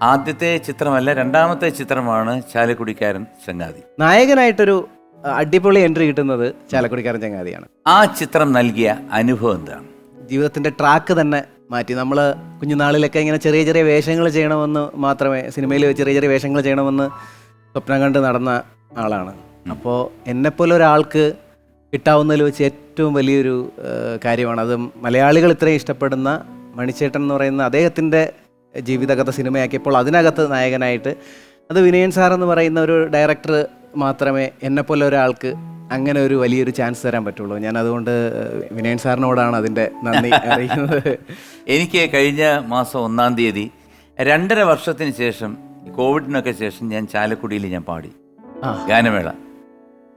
ആദ്യത്തെ ചിത്രമല്ല, രണ്ടാമത്തെ ചിത്രമാണ് ചാലക്കുടിക്കാരൻ ചങ്ങാതി. നായകനായിട്ടൊരു അടിപൊളി എൻട്രി കിട്ടുന്നത് ചാലക്കുടിക്കാരൻ ചങ്ങാതിയാണ്. ആ ചിത്രം നൽകിയ അനുഭവം എന്താണ്? ജീവിതത്തിൻ്റെ ട്രാക്ക് തന്നെ മാറ്റി. നമ്മൾ കുഞ്ഞുനാളിലൊക്കെ ഇങ്ങനെ ചെറിയ ചെറിയ വേഷങ്ങൾ ചെയ്യണമെന്ന് മാത്രമേ, സിനിമയിൽ ചെറിയ ചെറിയ വേഷങ്ങൾ ചെയ്യണമെന്ന് സ്വപ്നം കണ്ട് നടന്ന ആളാണ്. അപ്പോൾ എന്നെപ്പോലെ ഒരാൾക്ക് കിട്ടാവുന്നതിൽ വെച്ച് ഏറ്റവും വലിയൊരു കാര്യമാണ് അത്. മലയാളികൾ ഇത്രയും ഇഷ്ടപ്പെടുന്ന മണിച്ചേട്ടൻ എന്ന് പറയുന്ന അദ്ദേഹത്തിൻ്റെ ജീവിതകഥ സിനിമയാക്കിയപ്പോൾ അതിനകത്ത് നായകനായിട്ട് അത് വിനയൻ സാർ എന്ന് പറയുന്ന ഒരു ഡയറക്ടർ മാത്രമേ എന്നെപ്പോലെ ഒരാൾക്ക് അങ്ങനെ ഒരു വലിയൊരു ചാൻസ് തരാൻ പറ്റുള്ളൂ. ഞാൻ അതുകൊണ്ട് വിനയൻ സാറിനോടാണ് അതിൻ്റെ നന്ദി അറിയിക്കുന്നത്. എനിക്ക് കഴിഞ്ഞ മാസം 1-ാം തീയതി 2.5 വർഷത്തിന് ശേഷം, കോവിഡിനൊക്കെ ശേഷം, ഞാൻ ചാലക്കുടിയിൽ ഞാൻ പാടി ഗാനമേള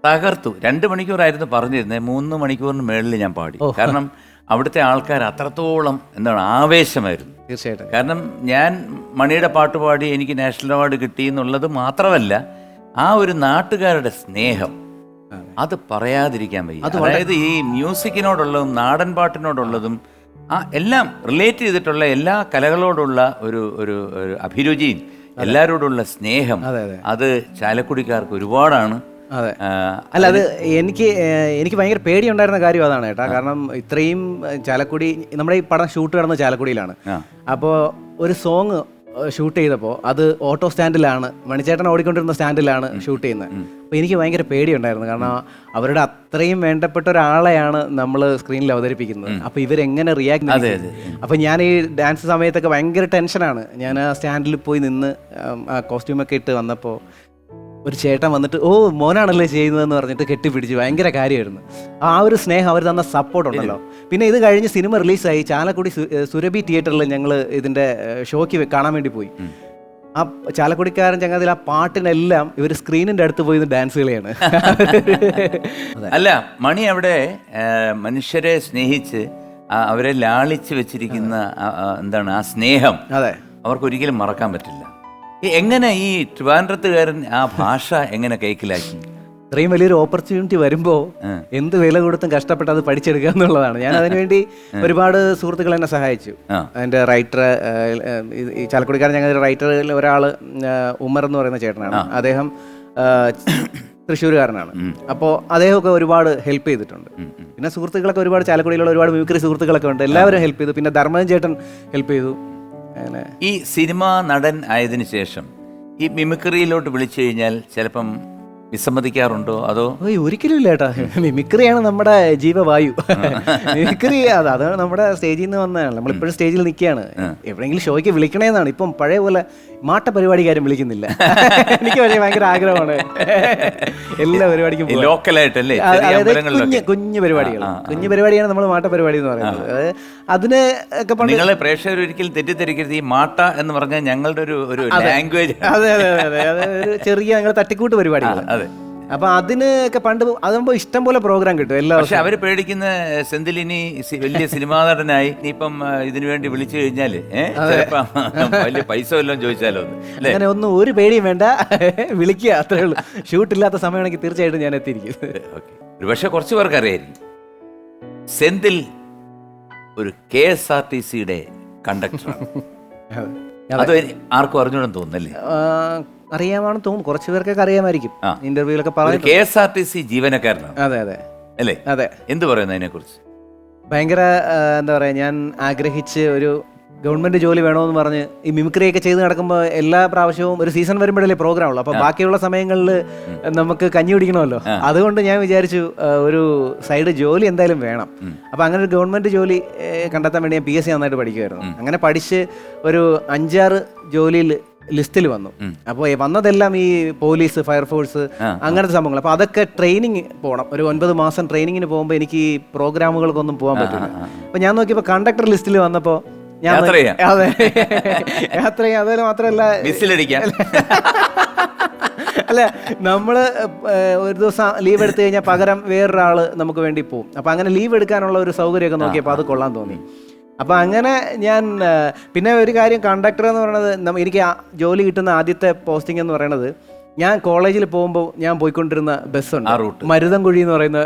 തകർത്തു. 2 മണിക്കൂറായിരുന്നു പറഞ്ഞിരുന്നത്, 3 മണിക്കൂറിന് മേളിൽ ഞാൻ പാടി. കാരണം അവിടുത്തെ ആൾക്കാർ അത്രത്തോളം ആവേശമായിരുന്നു. തീർച്ചയായിട്ടും. കാരണം ഞാൻ മണിയുടെ പാട്ട് പാടി എനിക്ക് നാഷണൽ അവാർഡ് കിട്ടി എന്നുള്ളത് മാത്രമല്ല, ആ ഒരു നാട്ടുകാരുടെ സ്നേഹം അത് പറയാതിരിക്കാൻ വയ്യ. അതായത് ഈ മ്യൂസിക്കിനോടുള്ളതും നാടൻ പാട്ടിനോടുള്ളതും എല്ലാം റിലേറ്റ് ചെയ്തിട്ടുള്ള എല്ലാ കലകളോടുള്ള ഒരു അഭിരുചിയും എല്ലാവരോടുള്ള സ്നേഹം അത് ചാലക്കുടിക്കാർക്ക് ഒരുപാടാണ്. അതെ, അല്ല അത് എനിക്ക് ഭയങ്കര പേടിയുണ്ടായിരുന്ന കാര്യം അതാണ് കേട്ടാ. കാരണം ഇത്രയും ചാലക്കുടി, നമ്മുടെ ഈ പടം ഷൂട്ട് കിടന്ന ചാലക്കുടിയിലാണ്. അപ്പോൾ ഒരു സോങ് ഷൂട്ട് ചെയ്തപ്പോൾ അത് ഓട്ടോ സ്റ്റാൻഡിലാണ്, മണിച്ചേട്ടൻ ഓടിക്കൊണ്ടിരുന്ന സ്റ്റാൻഡിലാണ് ഷൂട്ട് ചെയ്യുന്നത്. അപ്പോൾ എനിക്ക് ഭയങ്കര പേടിയുണ്ടായിരുന്നു. കാരണം അവരുടെ അത്രയും വേണ്ടപ്പെട്ട ഒരാളെയാണ് നമ്മൾ സ്ക്രീനിൽ അവതരിപ്പിക്കുന്നത്. അപ്പോൾ ഇവരെങ്ങനെ റിയാക്ട് ചെയ്യും? അപ്പോൾ ഞാൻ ഈ ഡാൻസ് സമയത്തൊക്കെ ഭയങ്കര ടെൻഷനാണ്. ഞാൻ ആ സ്റ്റാൻഡിൽ പോയി നിന്ന് ആ കോസ്റ്റ്യൂമൊക്കെ ഇട്ട് വന്നപ്പോൾ ഒരു ചേട്ടൻ വന്നിട്ട് ഓ മോനാണല്ലേ ചെയ്യുന്നതെന്ന് പറഞ്ഞിട്ട് കെട്ടിപ്പിടിച്ച് ഭയങ്കര കാര്യമായിരുന്നു. ആ ഒരു സ്നേഹം, അവർ തന്ന സപ്പോർട്ട് ഉണ്ടല്ലോ. പിന്നെ ഇത് കഴിഞ്ഞ് സിനിമ റിലീസായി ചാലക്കുടി സുരഭി തിയേറ്ററിൽ ഞങ്ങൾ ഇതിൻ്റെ ഷോയ്ക്ക് കാണാൻ വേണ്ടി പോയി. ആ ചാലക്കുടിക്കാരൻ ചങ്ങാതിൽ ആ പാട്ടിനെല്ലാം ഇവർ സ്ക്രീനിൻ്റെ അടുത്ത് പോയി ഡാൻസ് കളിയാണ്. അല്ല, മണി അവിടെ മനുഷ്യരെ സ്നേഹിച്ച് അവരെ ലാളിച്ച് വെച്ചിരിക്കുന്ന എന്താണ് ആ സ്നേഹം, അതെ, അവർക്കൊരിക്കലും മറക്കാൻ പറ്റില്ല. എങ്ങനെ ഈ ട്രിവാൻഡ്രത്തുകാരൻ ആ ഭാഷ എങ്ങനെ കൈക്കലാക്കി? ഇത്രയും വലിയൊരു ഓപ്പർച്യൂണിറ്റി വരുമ്പോൾ എന്ത് വില കൊടുത്തും കഷ്ടപ്പെട്ട് അത് പഠിച്ചെടുക്കുക എന്നുള്ളതാണ്. ഞാൻ അതിനുവേണ്ടി ഒരുപാട് സുഹൃത്തുക്കൾ എന്നെ സഹായിച്ചു. അതിൻ്റെ റൈറ്റർ, ഈ ചാലക്കുടിക്കാരൻ ഞങ്ങളുടെ റൈറ്ററിൽ ഒരാൾ ഉമ്മർ എന്ന് പറയുന്ന ചേട്ടനാണ്. അദ്ദേഹം തൃശ്ശൂരുകാരനാണ്. അപ്പോൾ അദ്ദേഹമൊക്കെ ഒരുപാട് ഹെൽപ്പ് ചെയ്തിട്ടുണ്ട്. പിന്നെ സുഹൃത്തുക്കളൊക്കെ ഒരുപാട്, ചാലക്കുടിയിലുള്ള ഒരുപാട് മ്യൂക്കറി സുഹൃത്തുക്കളൊക്കെ ഉണ്ട്. എല്ലാവരും ഹെൽപ്പ് ചെയ്തു. പിന്നെ ധർമ്മജൻ ചേട്ടൻ ഹെൽപ്പ് ചെയ്തു. ഈ സിനിമാ നടൻ ആയതിനു ശേഷം ഈ മിമിക്രിയിലോട്ട് വിളിച്ചു കഴിഞ്ഞാൽ ചിലപ്പം വിസമ്മതിക്കാറുണ്ടോ? അതോ ഒരിക്കലും ഇല്ല ഏട്ടാ. മിമിക്രിയാണ് നമ്മുടെ ജീവവായു. മിമിക്രി അതാണ് നമ്മുടെ സ്റ്റേജിൽ നിന്ന് വന്നതാണ്. നമ്മളിപ്പോഴും സ്റ്റേജിൽ നിൽക്കുകയാണ്. എവിടെയെങ്കിലും ഷോയ്ക്ക് വിളിക്കണേന്നാണ്. ഇപ്പം പഴയ പോലെ മാട്ട പരിപാടിക്കാരും വിളിക്കുന്നില്ല. എനിക്ക് പക്ഷേ ഭയങ്കര ആഗ്രഹമാണ് എല്ലാ പരിപാടിക്കും ലോക്കലായിട്ടല്ലേ, കുഞ്ഞു പരിപാടികൾ. കുഞ്ഞു പരിപാടിയാണ് നമ്മൾ മാട്ട പരിപാടി എന്ന് പറയുന്നത്. അതിന് ഒക്കെ നിങ്ങളെ പ്രേക്ഷകർ ഒരിക്കലും തെറ്റിദ്ധരിക്കരുത്. ഈ മാട്ട എന്ന് പറഞ്ഞാൽ ഞങ്ങളുടെ ഒരു ലാംഗ്വേജ്. അതെ അതെ അതെ അതെ, ഒരു ചെറിയ ഞങ്ങൾ തട്ടിക്കൂട്ട് പരിപാടികൾ. അപ്പൊ അതിനൊക്കെ പണ്ട് അതാകുമ്പോ ഇഷ്ടം പോലെ പ്രോഗ്രാം കിട്ടും എല്ലാ. പക്ഷെ അവര് പേടിക്കുന്ന സെന്തിലിനി വലിയ സിനിമാ നടനായി ഇനിയിപ്പം ഇതിനു വേണ്ടി വിളിച്ചു കഴിഞ്ഞാല് വലിയ പൈസ വല്ലതും ചോദിച്ചാലോ? അങ്ങനെ ഒന്നും ഒരു പേടിയും വേണ്ട, വിളിക്കുക, അത്രേ ഉള്ളൂ. ഷൂട്ടില്ലാത്ത സമയമാണെങ്കിൽ തീർച്ചയായിട്ടും ഞാൻ എത്തിയിരിക്കും. ഒരു പക്ഷെ കുറച്ചു പേർക്ക് അറിയായിരിക്കും, സെന്തിൽ ഒരു KSRTCയുടെ കണ്ടക്ടറാണ്. അത് ആർക്കും അറിഞ്ഞൂടെന്ന് തോന്നുന്നല്ലേ? അറിയാമാണെന്ന് തോന്നുന്നു, കുറച്ച് പേർക്കൊക്കെ അറിയാമായിരിക്കും. ഇന്റർവ്യൂലൊക്കെ പറഞ്ഞു. KSRTC ജീവനക്കാരനാണ്. അതെ അതെ അല്ലേ? അതെ. എന്ത് പറയുന്നു അതിനെ കുറിച്ച്? ഭയങ്കര എന്താ പറയാ, ഞാൻ ആഗ്രഹിച്ച് ഒരു ഗവൺമെന്റ് ജോലി വേണമെന്ന് പറഞ്ഞ് ഈ മിമിക്രിയൊക്കെ ചെയ്ത് നടക്കുമ്പോൾ എല്ലാ പ്രാവശ്യവും ഒരു സീസൺ വരുമ്പോഴല്ലേ പ്രോഗ്രാം ഉള്ളൂ. അപ്പോൾ ബാക്കിയുള്ള സമയങ്ങളിൽ നമുക്ക് കഞ്ഞി കുടിക്കണമല്ലോ. അതുകൊണ്ട് ഞാൻ വിചാരിച്ചു ഒരു സൈഡ് ജോലി എന്തായാലും വേണം. അപ്പോൾ അങ്ങനെ ഒരു ഗവൺമെന്റ് ജോലി കണ്ടെത്താൻ വേണ്ടി ഞാൻ PSC നന്നായിട്ട് പഠിക്കുമായിരുന്നു. അങ്ങനെ പഠിച്ച് ഒരു 5-6 ജോലിയിൽ ലിസ്റ്റിൽ വന്നു. അപ്പോൾ വന്നതെല്ലാം ഈ പോലീസ്, ഫയർഫോഴ്സ്, അങ്ങനത്തെ സംഭവങ്ങൾ. അപ്പോൾ അതൊക്കെ ട്രെയിനിങ് പോകണം. ഒരു 9 മാസം ട്രെയിനിങ്ങിന് പോകുമ്പോൾ എനിക്ക് ഈ പ്രോഗ്രാമുകൾക്കൊന്നും പോകാൻ പറ്റില്ല. അപ്പോൾ ഞാൻ നോക്കിയപ്പോൾ കണ്ടക്ടർ ലിസ്റ്റിൽ വന്നപ്പോൾ ഞാൻ അതെ യാത്ര ചെയ്യാം. അതുപോലെ മാത്രമല്ല അല്ല, നമ്മള് ഒരു ദിവസം ലീവ് എടുത്തു കഴിഞ്ഞാൽ പകരം വേറൊരാള് നമുക്ക് വേണ്ടി പോകും. അപ്പൊ അങ്ങനെ ലീവ് എടുക്കാനുള്ള ഒരു സൗകര്യമൊക്കെ നോക്കിയപ്പോൾ അത് കൊള്ളാൻ തോന്നി. അപ്പം അങ്ങനെ ഞാൻ പിന്നെ ഒരു കാര്യം, കണ്ടക്ടർ എന്ന് പറയുന്നത് എനിക്ക് ജോലി കിട്ടുന്ന ആദ്യത്തെ പോസ്റ്റിംഗ് എന്ന് പറയുന്നത്, ഞാൻ കോളേജിൽ പോകുമ്പോൾ ഞാൻ പോയിക്കൊണ്ടിരുന്ന ബസ്സുണ്ട്, മരുതൻകുഴി എന്ന് പറയുന്ന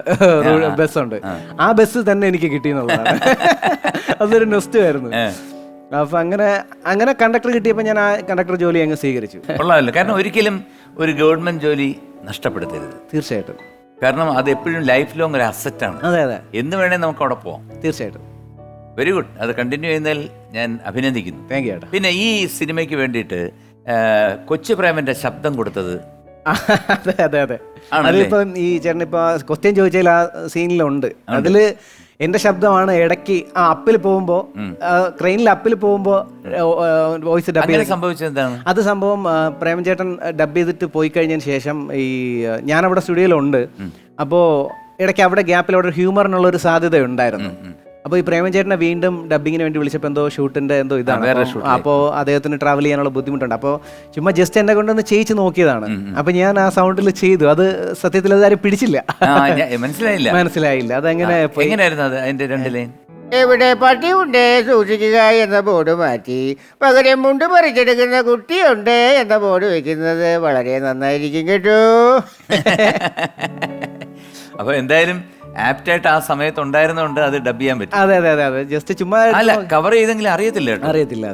ബസ്സുണ്ട്. ആ ബസ് തന്നെ എനിക്ക് കിട്ടിയെന്നുള്ളതാണ്. അതൊരു നൊസ്റ്റുമായിരുന്നു. അപ്പൊ അങ്ങനെ കണ്ടക്ടർ കിട്ടിയപ്പോൾ ഞാൻ ആ കണ്ടക്ടർ ജോലി അങ്ങ് സ്വീകരിച്ചു. കൊള്ളാമല്ലോ. കാരണം ഒരിക്കലും ഒരു ഗവൺമെന്റ് ജോലി നഷ്ടപ്പെടുത്തരുത്. തീർച്ചയായിട്ടും. കാരണം അത് എപ്പോഴും ലൈഫ് ലോങ് ഒരു അസറ്റാണ്. അതെ അതെ, എന്ന് വേണേൽ നമുക്ക് അവിടെ പോവാം. തീർച്ചയായിട്ടും. Very good. അത് കണ്ടിന്യൂ ചെയ്യുന്നതിൽ ഞാൻ അഭിനന്ദിക്കുന്നു. താങ്ക് യു ഏട്ടാ. പിന്നെ ഈ സിനിമയ്ക്ക് വേണ്ടിയിട്ട് കൊച്ചു പ്രേമന്റെ ശബ്ദം കൊടുത്തത് അതെ അതെ അതെ, ആണല്ലേ? അതിപ്പം ഈ ചേട്ടൻ ഇപ്പൊ ക്വസ്റ്റ്യൻ ചോദിച്ചാൽ ആ സീനിലുണ്ട്. അതില് എന്റെ ശബ്ദമാണ് ഇടയ്ക്ക് ആ അപ്പിൽ പോകുമ്പോ, ക്രെയിനിൽ അപ്പിൽ പോകുമ്പോ വോയിസ് ഡബ് അങ്ങനെ ചെയ്ത്. സംഭവിച്ചത് എന്താണ്? അത് സംഭവം പ്രേമൻ ചേട്ടൻ ഡബ് ചെയ്തിട്ട് പോയി കഴിഞ്ഞതിന് ശേഷം ഈ ഞാനവിടെ സ്റ്റുഡിയോയിലുണ്ട്. അപ്പോൾ ഇടയ്ക്ക് അവിടെ ഗ്യാപ്പിൽ അവിടെ ഹ്യൂമറിനുള്ള ഒരു സാധ്യത ഉണ്ടായിരുന്നു. അപ്പോൾ ഈ പ്രേമൻ ചേട്ടനെ വീണ്ടും ഡബിങ്ങിന് വേണ്ടി വിളിച്ചപ്പോൾ എന്തോ ഷൂട്ടിന്റെ എന്തോ ഇതാണ്. അപ്പോൾ അദ്ദേഹത്തിന് ട്രാവൽ ചെയ്യാനുള്ള ബുദ്ധിമുട്ടുണ്ട്. അപ്പോൾ ചുമ്മാ ജസ്റ്റ് എന്നെ കൊണ്ടൊന്ന് ചെയ്യിച്ച് നോക്കിയതാണ്. അപ്പോൾ ഞാൻ ആ സൗണ്ടിൽ ചെയ്തു. അത് സത്യത്തിൽ അതാരും പിടിച്ചില്ല, മനസ്സിലായില്ല. അതെങ്ങനെ എങ്ങനെയായിരുന്നു അത്? അതിന്റെ 2 ലൈൻ എവിടെ പട്ടിയുണ്ട് സൂക്ഷിക്കുക എന്ന ബോർഡ് മാറ്റി പകരം മുണ്ട് പറിച്ചെടുക്കുന്ന കുട്ടിയുണ്ട് എന്ന ബോർഡ് വെക്കുന്നത് വളരെ നന്നായിരിക്കും കേട്ടോ. അപ്പൊ എന്തായാലും ആപ്റ്റായിട്ട് ആ സമയത്ത് ഉണ്ടായിരുന്നോണ്ട് അത് ഡബ് ചെയ്യാൻ പറ്റും. അതെ അതെ അതെ, ജസ്റ്റ് ചുമ്മാ അല്ല, കവർ ചെയ്തെങ്കിലും അറിയത്തില്ല കേട്ടോ. അറിയത്തില്ല.